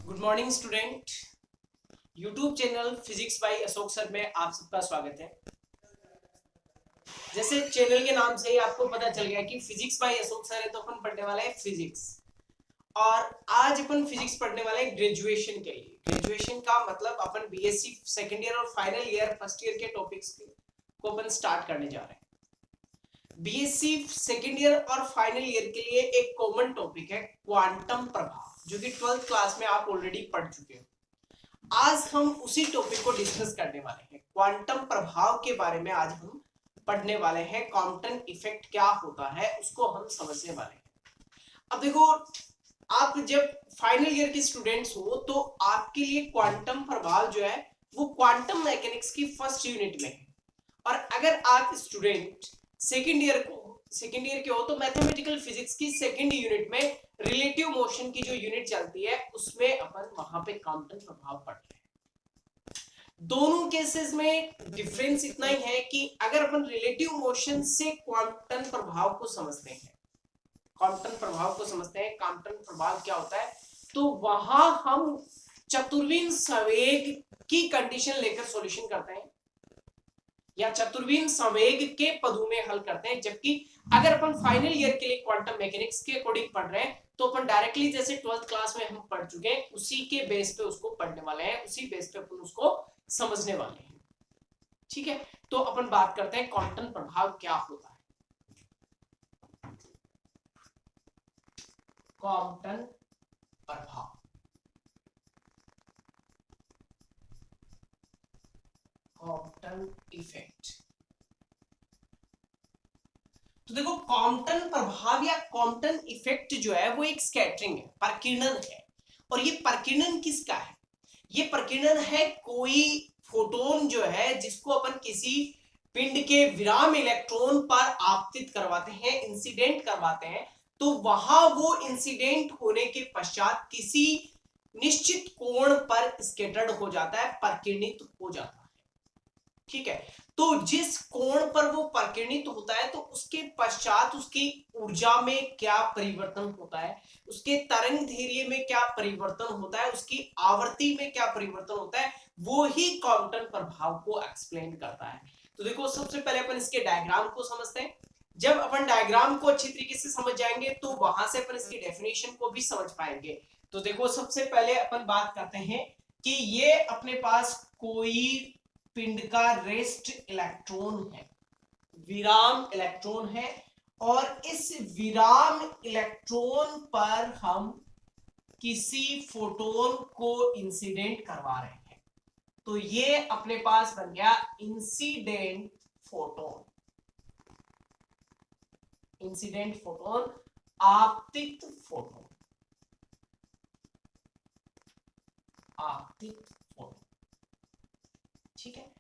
Good morning student. YouTube channel physics bye Ashok sir में आप सबका स्वागत है। जैसे चैनल के नाम से ही आपको पता चल गया कि फिजिक्स बाय अशोक सर है, तो अपन पढ़ने वाले हैं फिजिक्स। और आज अपन फिजिक्स पढ़ने वाले हैं ग्रेजुएशन के लिए। ग्रेजुएशन का मतलब अपन बीएससी सेकेंड ईयर और फाइनल ईयर फर्स्ट ईयर के टॉपिक्स को अपन स्टार्ट करने जा रहे हैं। बीएससी सेकेंड ईयर और फाइनल ईयर के लिए एक कॉमन टॉपिक है क्वांटम प्रभाव, जो कि 12th क्लास में आप ऑलरेडी पढ़ चुके हो। आज हम उसी टॉपिक को डिस्कस करने वाले हैं। क्वांटम प्रभाव के बारे में आज हम पढ़ने वाले हैं। क्वांटम इफेक्ट क्या होता है उसको हम समझने वाले हैं। अब देखो, आप जब फाइनल ईयर के स्टूडेंट्स हो तो आपके लिए क्वांटम प्रभाव जो है वो क्वांटम मैकेनिक्स की फर्स्ट यूनिट में है। और अगर आप स्टूडेंट सेकेंड ईयर के हो तो मैथमेटिकल फिजिक्स की सेकेंड यूनिट में रिलेटिव मोशन की जो यूनिट चलती है उसमें अपन वहां पे क्वांटम प्रभाव पढ़ रहे हैं। दोनों केसेस में डिफरेंस इतना ही है कि अगर अपन रिलेटिव मोशन से क्वांटम प्रभाव को समझते हैं, क्वांटम प्रभाव क्या होता है, तो वहां हम चतुर्विन संवेग की कंडीशन लेकर सॉल्यूशन करते हैं या चतुर्विन संवेग के पदों में हल करते हैं। जबकि अगर अपन फाइनल ईयर के लिए क्वांटम मैकेनिक्स के अकॉर्डिंग पढ़ रहे हैं तो अपन डायरेक्टली जैसे 12th क्लास में हम पढ़ चुके हैं उसी के बेस पे उसको पढ़ने वाले हैं, उसी बेस पे अपन उसको समझने वाले हैं। ठीक है, तो अपन बात करते हैं क्वांटम प्रभाव क्या होता है। क्वांटम प्रभाव, क्वांटम इफेक्ट। तो देखो, क्वांटम प्रभाव या क्वांटम इफेक्ट जो है वो एक स्कैटरिंग है, प्रकीर्णन है। और ये प्रकीर्णन किसका है? ये प्रकीर्णन है कोई फोटोन जो है जिसको अपन किसी पिंड के विराम इलेक्ट्रॉन पर आपतित करवाते हैं, इंसिडेंट करवाते हैं, तो वहां वो इंसिडेंट होने के पश्चात किसी निश्चित कोण पर स्कैटर्ड हो जाता है, प्रकीर्णित हो जाता है। ठीक है, तो जिस कोण पर वो प्रकीर्णित होता है तो उसके पश्चात उसकी ऊर्जा में क्या परिवर्तन होता है, उसके तरंग दैर्ध्य में क्या परिवर्तन होता है, उसकी आवर्ती में क्या परिवर्तन होता है, वो ही क्वांटम प्रभाव को एक्सप्लेन करता है। तो देखो, सबसे पहले अपन इसके डायग्राम को समझते हैं। जब अपन डायग्राम को अच्छी तरीके से समझ जाएंगे तो वहां से अपन इसकी डेफिनेशन को भी समझ पाएंगे। तो देखो, सबसे पहले अपन बात करते हैं कि ये अपने पास कोई पिंड का रेस्ट इलेक्ट्रॉन है, विराम इलेक्ट्रॉन है, और इस विराम इलेक्ट्रॉन पर हम किसी फोटोन को इंसिडेंट करवा रहे हैं। तो ये अपने पास बन गया इंसिडेंट फोटोन। इंसिडेंट फोटोन, आपतित फोटोन, आपतित फोटोन। ठीक है,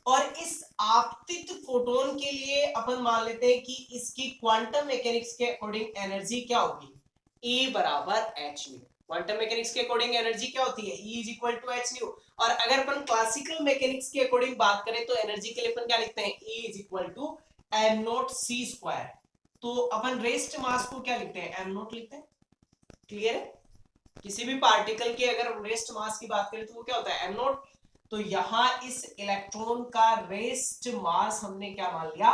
और इस आपतित फोटोन के लिए अपन मान लेते हैं कि इसकी क्वांटम मैकेनिक्स के अकॉर्डिंग एनर्जी क्या होगी, E बराबर एच न्यू। क्वांटम मैकेनिक्स के अकॉर्डिंग एनर्जी क्या होती है, E is equal to h nu. और अगर अपन क्लासिकल मैकेनिक्स के अकॉर्डिंग बात करें तो एनर्जी के लिए अपन क्या लिखते हैं, E is equal to m naught c square. तो अपन रेस्ट मास को क्या लिखते हैं, एम नॉट लिखते हैं। क्लियर है? किसी भी पार्टिकल के अगर रेस्ट मास की बात करें तो वो क्या होता है, एम नॉट। तो यहां इस इलेक्ट्रॉन का रेस्ट मास हमने क्या मान लिया,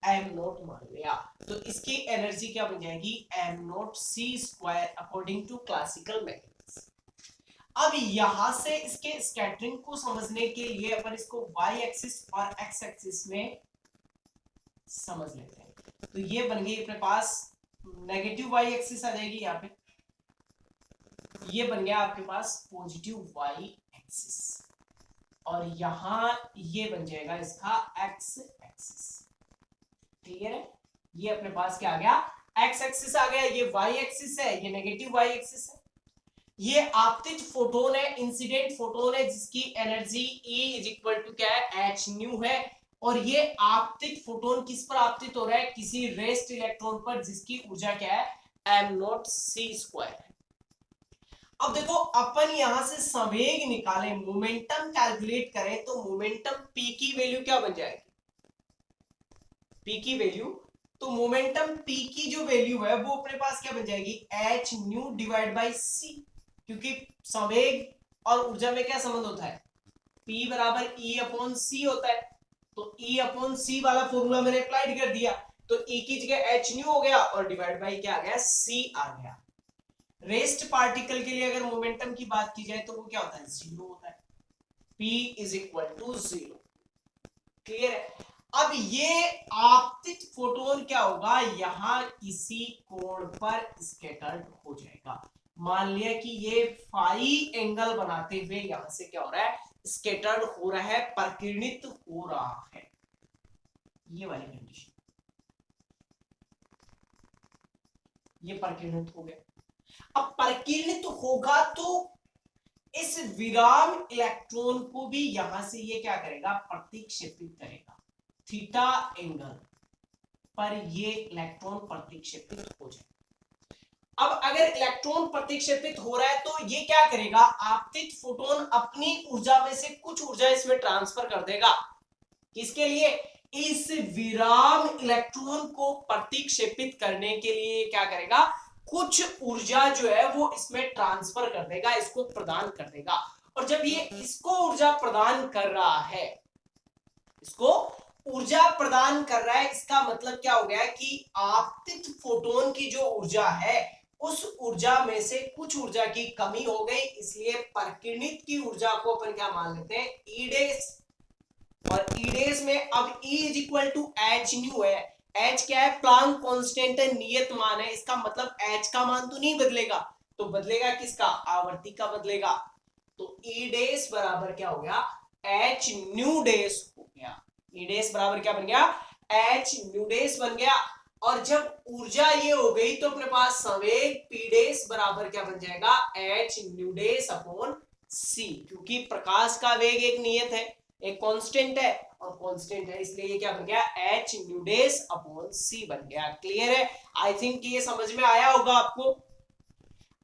एम नॉट मान लिया। तो इसकी एनर्जी क्या बन जाएगी, m naught c square according to classical mechanics. अब यहां से इसके स्कैटरिंग को समझने के लिए अपन इसको वाई एक्सिस और एक्स एक्सिस में समझ लेते हैं। तो ये बन गई अपने पास नेगेटिव वाई एक्सिस आ जाएगी, यहाँ पे ये बन गया आपके पास पॉजिटिव वाई एक्सिस, और यहां ये बन जाएगा इसका एक्स एक्सिस। क्लियर है? ये अपने पास क्या आ गया, एक्स एक्सिस आ गया। ये वाई एक्सिस है, ये नेगेटिव वाई एक्सिस है। ये आपतित फोटोन है, इंसिडेंट फोटोन है, जिसकी energy E is equal to क्या है, एच न्यू है। और ये आपतित फोटोन किस पर आपतित हो रहा है, किसी रेस्ट इलेक्ट्रॉन पर, जिसकी ऊर्जा क्या है, एम नॉट सी स्क्वायर है। अब देखो, अपन यहां से संवेग निकालें, मोमेंटम कैलकुलेट करें, तो मोमेंटम P की वैल्यू क्या बन जाएगी, P की वैल्यू, तो मोमेंटम P की जो वैल्यू है वो अपने पास क्या बन जाएगी, एच न्यू डिवाइड बाई सी। क्योंकि संवेग और ऊर्जा में क्या संबंध होता है, P बराबर E अपॉन सी होता है। तो E अपॉन सी वाला फॉर्मूला मैंने अप्लाइड कर दिया, तो E की जगह h न्यू हो गया और डिवाइड बाई क्या आ गया, C आ गया। रेस्ट पार्टिकल के लिए अगर मोमेंटम की बात की जाए तो वो क्या होता है, जीरो होता है, P is equal to zero. Clear है। अब ये आपतित फोटोन क्या होगा, यहां किसी कोण पर स्कैटर्ड हो जाएगा। मान लिया कि ये फाई एंगल बनाते हुए यहां से क्या हो रहा है, स्कैटर्ड हो रहा है, प्रकीर्णित हो रहा है, ये वाली कंडीशन, ये प्रकीर्णित हो गया। अब प्रकीर्णित होगा तो इस विराम इलेक्ट्रॉन को भी यहां से ये क्या करेगा, प्रतिक्षेपित करेगा, थीटा एंगल पर ये इलेक्ट्रॉन प्रतिक्षेपित हो जाए। अब अगर इलेक्ट्रॉन प्रतिक्षेपित हो रहा है तो ये क्या करेगा, आपतित फोटोन अपनी ऊर्जा में से कुछ ऊर्जा इसमें ट्रांसफर कर देगा, किसके लिए, इस विराम इलेक्ट्रॉन को प्रतिक्षेपित करने के लिए क्या करेगा, कुछ ऊर्जा जो है वो इसमें ट्रांसफर कर देगा, इसको प्रदान कर देगा। और जब ये इसको ऊर्जा प्रदान कर रहा है, इसको ऊर्जा प्रदान कर रहा है, इसका मतलब क्या हो गया कि आपतित फोटोन की जो ऊर्जा है उस ऊर्जा में से कुछ ऊर्जा की कमी हो गई, इसलिए प्रकीर्णित की ऊर्जा को अपन क्या मान लेते हैं, ई डेस। और ई डेस में अब E is equal to h nu है, एच क्या है, प्लांक कांस्टेंट है, नियत मान है, इसका मतलब एच का मान तो नहीं बदलेगा, तो बदलेगा किसका, आवर्ती का बदलेगा। तो ई डेस बराबर क्या हो गया, एच न्यू डेस हो गया। ई डेस बराबर क्या बन गया, एच न्यू डेस बन गया। और जब ऊर्जा ये हो गई तो अपने पास संवेग पी डेस बराबर क्या बन जाएगा, एच न्यू डेस अपॉन सी, क्योंकि प्रकाश का वेग एक नियत है, एक कांस्टेंट है, और कांस्टेंट है इसलिए ये क्या बन गया, एच न्यू डेस अपॉन सी बन गया। क्लियर है, आई थिंक ये समझ में आया होगा आपको।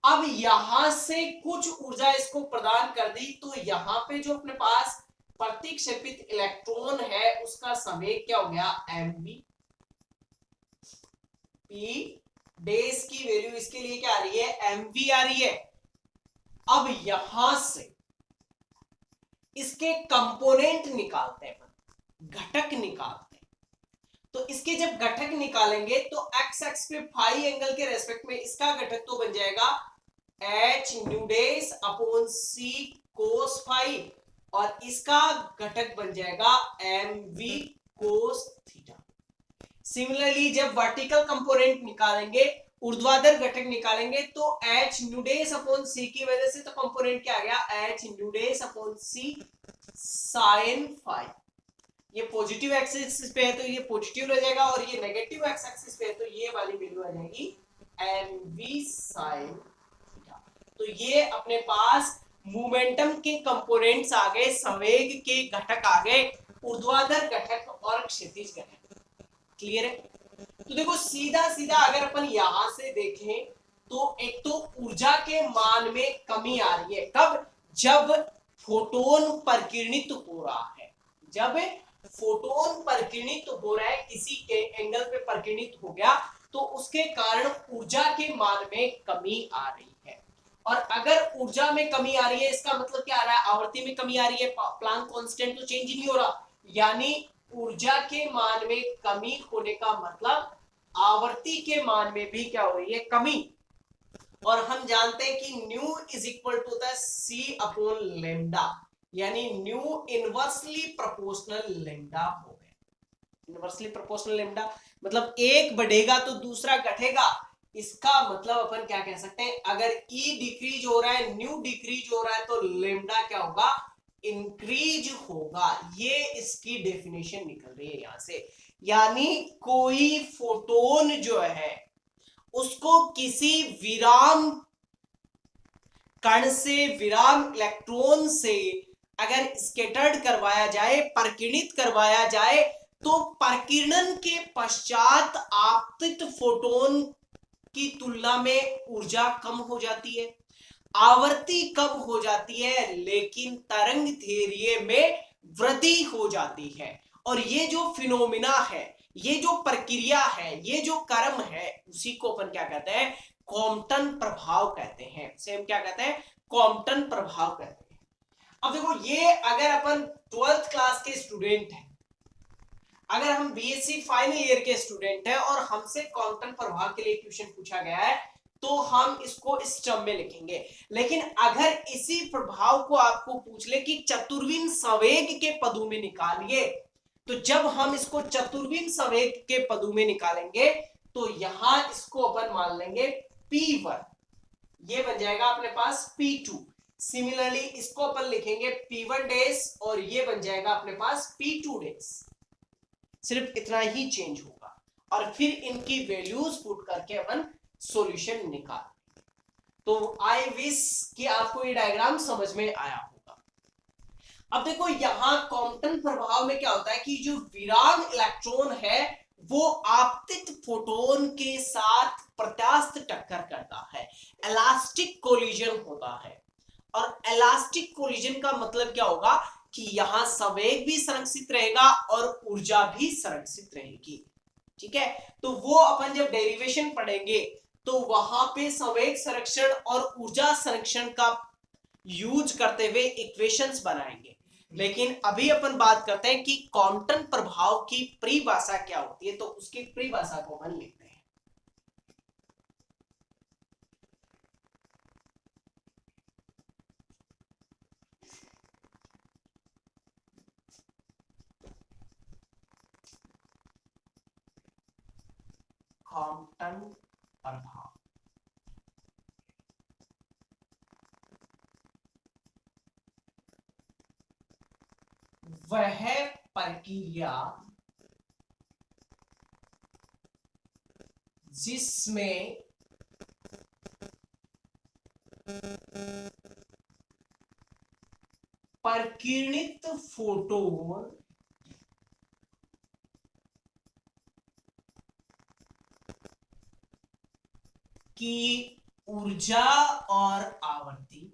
अब यहां से कुछ ऊर्जा इसको प्रदान कर दी, तो यहां पे जो अपने पास प्रतिक्षेपित इलेक्ट्रॉन है उसका संवेग क्या हो गया, mv। पी डेस की वैल्यू इसके लिए क्या आ रही है, mv आ रही है। अब यहां से इसके कंपोनेंट निकालते हैं, घटक निकालते हैं। तो इसके जब घटक निकालेंगे तो एक्स एक्स पे फाई एंगल के रेस्पेक्ट में इसका घटक तो बन जाएगा एच न्यू डेस अपॉन सी कोस फाई, और इसका घटक बन जाएगा m v cos theta. Similarly जब वर्टिकल कंपोनेंट निकालेंगे, ऊर्ध्वाधर घटक निकालेंगे, तो एच न्यू डेस अपॉन सी की वजह से तो कंपोनेंट क्या आ गया, एच न्यू डेस अपॉन सी साइन फाई। ये पॉजिटिव एक्सिस पे है तो ये पॉजिटिव रह जाएगा, और ये नेगेटिव एक्स एक्सिस पे है तो ये वाली वैल्यू आ जाएगी एम वी साइन थीटा। तो ये अपने पास मोमेंटम के कंपोनेंट्स आ गए, संवेग के घटक आ गए, ऊर्ध्वाधर घटक और क्षैतिज घटक। क्लियर है। तो देखो सीधा सीधा अगर अपन यहां से देखें तो एक तो ऊर्जा के मान में कमी आ रही है, कब, जब फोटोन प्रकीर्णित हो रहा है, जब फोटोन प्रकीर्णित हो रहा है, किसी के एंगल पे प्रकीर्णित हो गया तो उसके कारण ऊर्जा के मान में कमी आ रही है। और अगर ऊर्जा में कमी आ रही है इसका मतलब क्या आ रहा है, आवर्ती में कमी आ रही है, प्लांक कांस्टेंट तो चेंज नहीं हो रहा, यानी ऊर्जा के मान में कमी होने का मतलब आवर्ती के मान में भी क्या हो रही है, कमी। और हम जानते हैं कि न्यू इज इक्वल टू होता है सी अपॉन लेमडा, यानी न्यू इनवर्सली प्रोपोर्शनल लेमडा हो गया। इनवर्सली प्रोपोर्शनल लेमडा मतलब एक बढ़ेगा तो दूसरा घटेगा, इसका मतलब अपन क्या कह सकते हैं, अगर ई डिक्रीज हो रहा है, न्यू डिक्रीज हो रहा है, तो लेमडा क्या होगा, इंक्रीज होगा। ये इसकी डेफिनेशन निकल रही है यहां से, यानी कोई फोटोन जो है उसको किसी विराम कण से, विराम इलेक्ट्रॉन से अगर स्कैटर्ड करवाया जाए, प्रकीर्णित करवाया जाए, तो प्रकीर्णन के पश्चात आपतित फोटोन की तुलना में ऊर्जा कम हो जाती है, आवर्ती कम हो जाती है, लेकिन तरंग दैर्ध्य में वृद्धि हो जाती है। और ये जो फिनोमिना है, ये जो प्रक्रिया है, ये जो कर्म है, उसी को अपन क्या कहते हैं, कॉम्पटन प्रभाव कहते हैं, इसे हम क्या कहते हैं, कॉम्पटन प्रभाव कहते हैं। अब देखो ये अगर अपन 12th क्लास के स्टूडेंट हैं, अगर हम बीएससी फाइनल ईयर के स्टूडेंट हैं और हमसे कॉम्पटन प्रभाव के लिए क्वेश्चन पूछा गया है तो हम इसको इस टर्म में लिखेंगे। लेकिन अगर इसी प्रभाव को आपको पूछ ले कि चतुर्विम संवेग के पदों में निकालिए, तो जब हम इसको चतुर्विम संवेग के पदों में निकालेंगे तो यहां इसको अपन मान लेंगे P1, ये बन जाएगा अपने पास P2। सिमिलरली इसको अपन लिखेंगे P1 डैश और ये बन जाएगा अपने पास P2 डैश, सिर्फ इतना ही चेंज होगा और फिर इनकी वैल्यूज पुट करके अपन सॉल्यूशन निकाल। तो आई विश कि आपको ये डायग्राम समझ में आया होगा। अब देखो यहां कॉम्पटन प्रभाव में क्या होता है कि जो विराम इलेक्ट्रॉन है वो आपतित फोटोन के साथ प्रत्यास्थ टक्कर करता है, इलास्टिक कोलिजन होता है। और इलास्टिक कोलिजन का मतलब क्या होगा कि यहां संवेग भी संरक्षित रहेगा और ऊर्जा भी संरक्षित रहेगी। ठीक है, तो वो अपन जब डेरिवेशन पढ़ेंगे तो वहां पे संवेग संरक्षण और ऊर्जा संरक्षण का यूज करते हुए इक्वेशंस बनाएंगे। लेकिन अभी अपन बात करते हैं कि कॉम्पटन प्रभाव की परिभाषा क्या होती है, तो उसकी परिभाषा को अपन लिखते हैं। कॉम्पटन प्रभाव वह प्रक्रिया जिसमें प्रकीर्णित फोटोन की ऊर्जा और आवृत्ति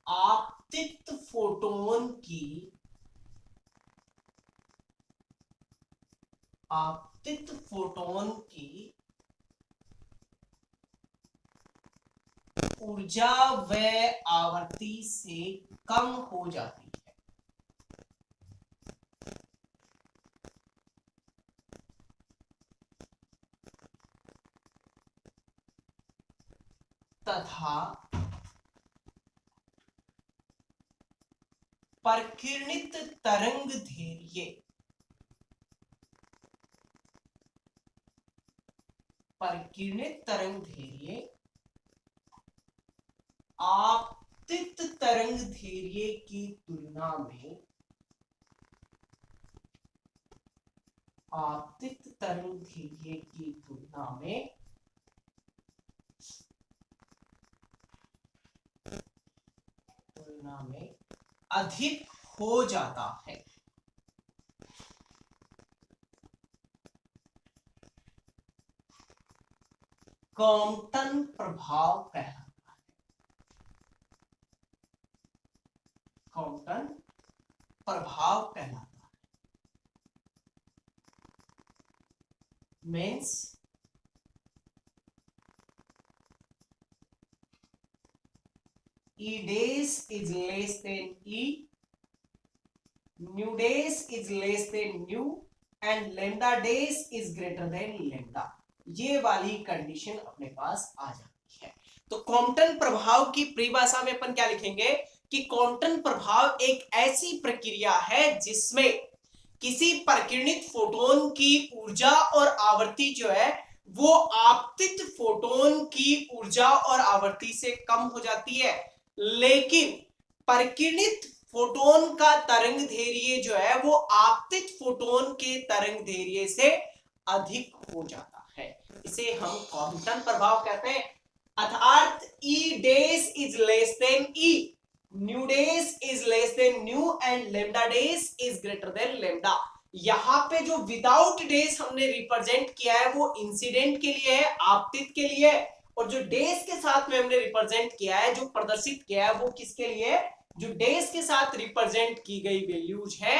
आपतित फोटोन की ऊर्जा व आवृत्ति से कम हो जाती है। तथा प्रकीर्णित तरंग धैर्य आपतित तरंग धैर्य की तुलना में अधिक हो जाता है। कॉम्पटन प्रभाव कहलाता है। कॉम्पटन प्रभाव कहलाता है means E dash is less than E, nu dash is less than nu and lambda dash is greater than lambda, ये वाली कंडीशन अपने पास आ जाती है। तो कॉम्पटन प्रभाव की परिभाषा में अपन क्या लिखेंगे कि कॉम्पटन प्रभाव एक ऐसी प्रक्रिया है जिसमें किसी प्रकीर्णित फोटोन की ऊर्जा और आवृत्ति जो है वो आपतित फोटोन की ऊर्जा और आवृत्ति से कम हो जाती है, लेकिन प्रकीर्णित फोटोन का तरंग धैर्य जो है वो आपतित फोटोन के तरंग धैर्य से अधिक हो जाता है। इसे हम कॉम्पटन प्रभाव कहते हैं। अर्थात E dash is less than E, nu dash is less than nu and lambda dash is greater than lambda। यहाँ पे जो विदाउट डेज हमने रिप्रेजेंट किया है वो इंसिडेंट के लिए है, आपतित के लिए, और जो डेज के साथ में हमने रिप्रेजेंट किया है, जो प्रदर्शित किया है, वो किसके लिए है, जो डेज के साथ रिप्रेजेंट की गई वैल्यूज है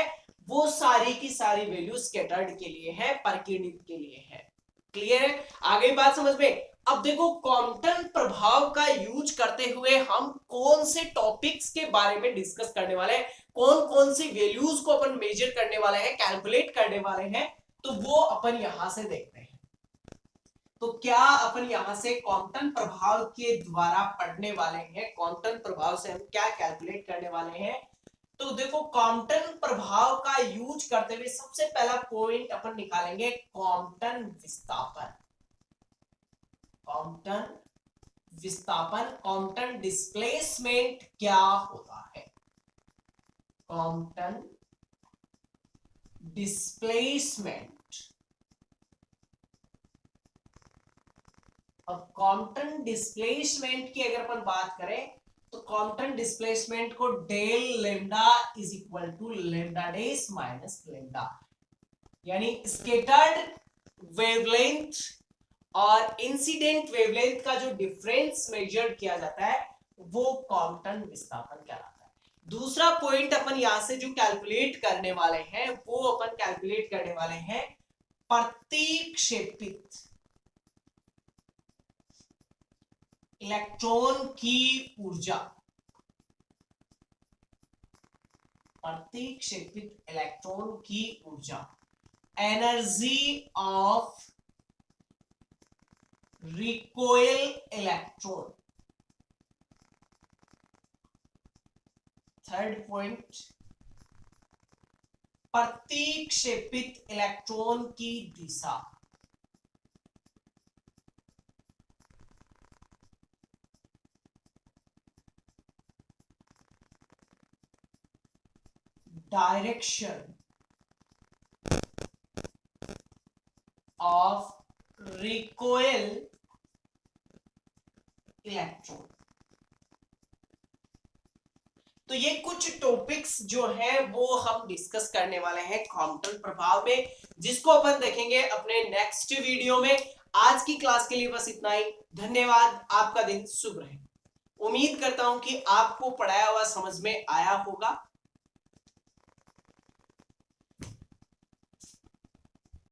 वो सारी की सारी वैल्यूज स्कैटर्ड के लिए है, परकिर्णित के लिए है। क्लियर है? आगे बात समझ में। अब देखो क्वांटम प्रभाव का यूज करते हुए हम कौन से टॉपिक्स के बारे में डिस्कस करने वाले हैं, कौन कौन सी वैल्यूज को अपन मेजर करने वाले हैं, कैलकुलेट करने वाले हैं, तो वो अपन यहां से देखते हैं। तो क्या अपन यहां से क्वांटम प्रभाव के द्वारा पढ़ने वाले हैं, क्वांटम प्रभाव से हम क्या कैलकुलेट करने वाले हैं। तो देखो क्वांटम प्रभाव का यूज करते हुए सबसे पहला पॉइंट अपन निकालेंगे क्वांटम विस्थापन। क्वांटम विस्थापन, क्वांटम डिस्प्लेसमेंट क्या होता है। Quantum displacement. अब क्वांटम डिस्प्लेसमेंट की अगर अपन बात करें तो क्वांटम डिस्प्लेसमेंट को del lambda is equal to lambda dash minus lambda, यानी स्कैटर्ड वेवलेंथ और इंसिडेंट वेवलेंथ का जो डिफरेंस मेजर किया जाता है वो क्वांटम विस्थापन कहलाता है। दूसरा पॉइंट अपन यहां से जो कैलकुलेट करने वाले हैं वो अपन कैलकुलेट करने वाले हैं प्रतिक्षेपित इलेक्ट्रॉन की ऊर्जा। प्रतिक्षेपित इलेक्ट्रॉन की ऊर्जा, energy of recoil electron. Third point, प्रतिक्षेपित इलेक्ट्रॉन की दिशा। Direction of recoil electron. तो ये कुछ टॉपिक्स जो है वो हम डिस्कस करने वाले हैं क्वांटम प्रभाव में, जिसको अपन देखेंगे अपने नेक्स्ट वीडियो में। आज की क्लास के लिए बस इतना ही। धन्यवाद, आपका दिन शुभ रहे। उम्मीद करता हूं कि आपको पढ़ाया हुआ समझ में आया होगा।